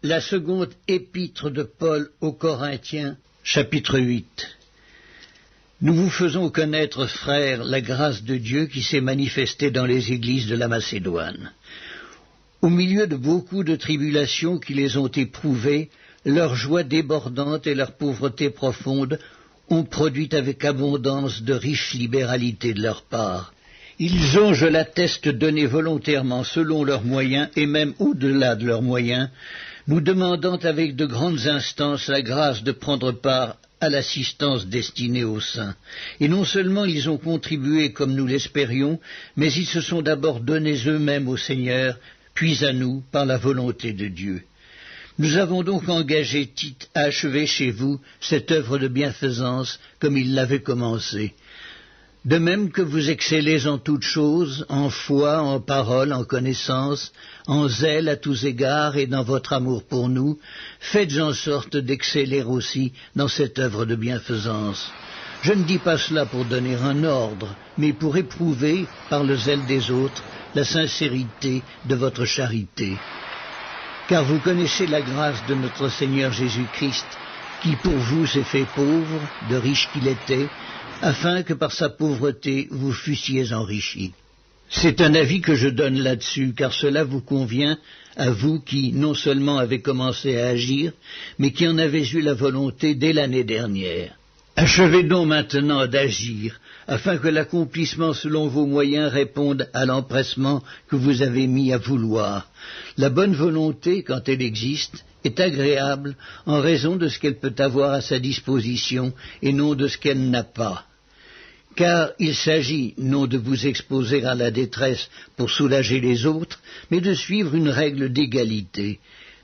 La seconde épître de Paul aux Corinthiens, chapitre 8. Nous vous faisons connaître, frères, la grâce de Dieu qui s'est manifestée dans les églises de la Macédoine. Au milieu de beaucoup de tribulations qui les ont éprouvées, leur joie débordante et leur pauvreté profonde ont produit avec abondance de riches libéralités de leur part. Ils ont, je l'atteste, donné volontairement selon leurs moyens et même au-delà de leurs moyens, nous demandant avec de grandes instances la grâce de prendre part à l'assistance destinée aux saints. Et non seulement ils ont contribué comme nous l'espérions, mais ils se sont d'abord donnés eux-mêmes au Seigneur, puis à nous par la volonté de Dieu. Nous avons donc engagé Tite à achever chez vous cette œuvre de bienfaisance comme il l'avait commencée. De même que vous excellez en toutes choses, en foi, en parole, en connaissance, en zèle à tous égards et dans votre amour pour nous, faites en sorte d'exceller aussi dans cette œuvre de bienfaisance. Je ne dis pas cela pour donner un ordre, mais pour éprouver, par le zèle des autres, la sincérité de votre charité. Car vous connaissez la grâce de notre Seigneur Jésus-Christ, qui pour vous s'est fait pauvre, de riche qu'il était, afin que par sa pauvreté vous fussiez enrichis. C'est un avis que je donne là-dessus, car cela vous convient à vous qui non seulement avez commencé à agir, mais qui en avez eu la volonté dès l'année dernière. Achevez donc maintenant d'agir, afin que l'accomplissement selon vos moyens réponde à l'empressement que vous avez mis à vouloir. La bonne volonté, quand elle existe, est agréable en raison de ce qu'elle peut avoir à sa disposition et non de ce qu'elle n'a pas. Car il s'agit non de vous exposer à la détresse pour soulager les autres, mais de suivre une règle d'égalité.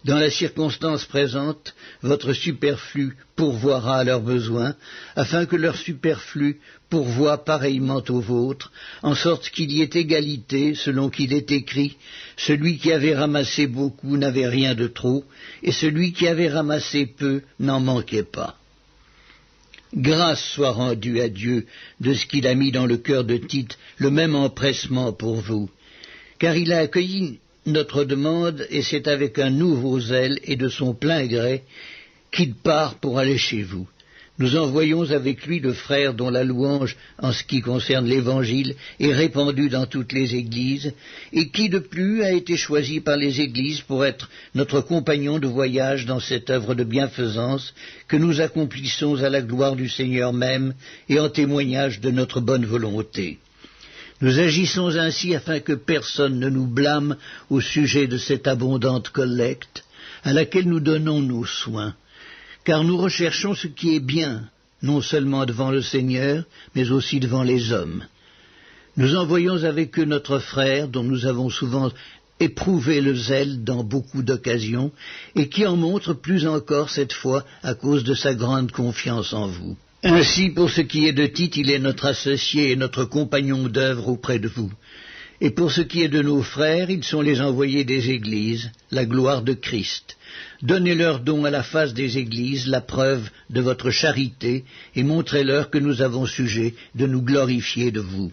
Dans la circonstance présente, votre superflu pourvoira à leurs besoins, afin que leur superflu pourvoie pareillement au vôtre, en sorte qu'il y ait égalité, selon qu'il est écrit, celui qui avait ramassé beaucoup n'avait rien de trop, et celui qui avait ramassé peu n'en manquait pas. Grâce soit rendue à Dieu de ce qu'il a mis dans le cœur de Tite le même empressement pour vous, car il a accueilli notre demande, et c'est avec un nouveau zèle et de son plein gré qu'il part pour aller chez vous. Nous envoyons avec lui le frère dont la louange en ce qui concerne l'Évangile est répandue dans toutes les églises, et qui de plus a été choisi par les églises pour être notre compagnon de voyage dans cette œuvre de bienfaisance que nous accomplissons à la gloire du Seigneur même et en témoignage de notre bonne volonté. Nous agissons ainsi afin que personne ne nous blâme au sujet de cette abondante collecte à laquelle nous donnons nos soins, car nous recherchons ce qui est bien, non seulement devant le Seigneur, mais aussi devant les hommes. Nous envoyons avec eux notre frère, dont nous avons souvent éprouvé le zèle dans beaucoup d'occasions, et qui en montre plus encore cette fois à cause de sa grande confiance en vous. Ainsi, pour ce qui est de Tite, il est notre associé et notre compagnon d'œuvre auprès de vous. Et pour ce qui est de nos frères, ils sont les envoyés des églises, la gloire de Christ. Donnez-leur donc à la face des églises la preuve de votre charité et montrez-leur que nous avons sujet de nous glorifier de vous.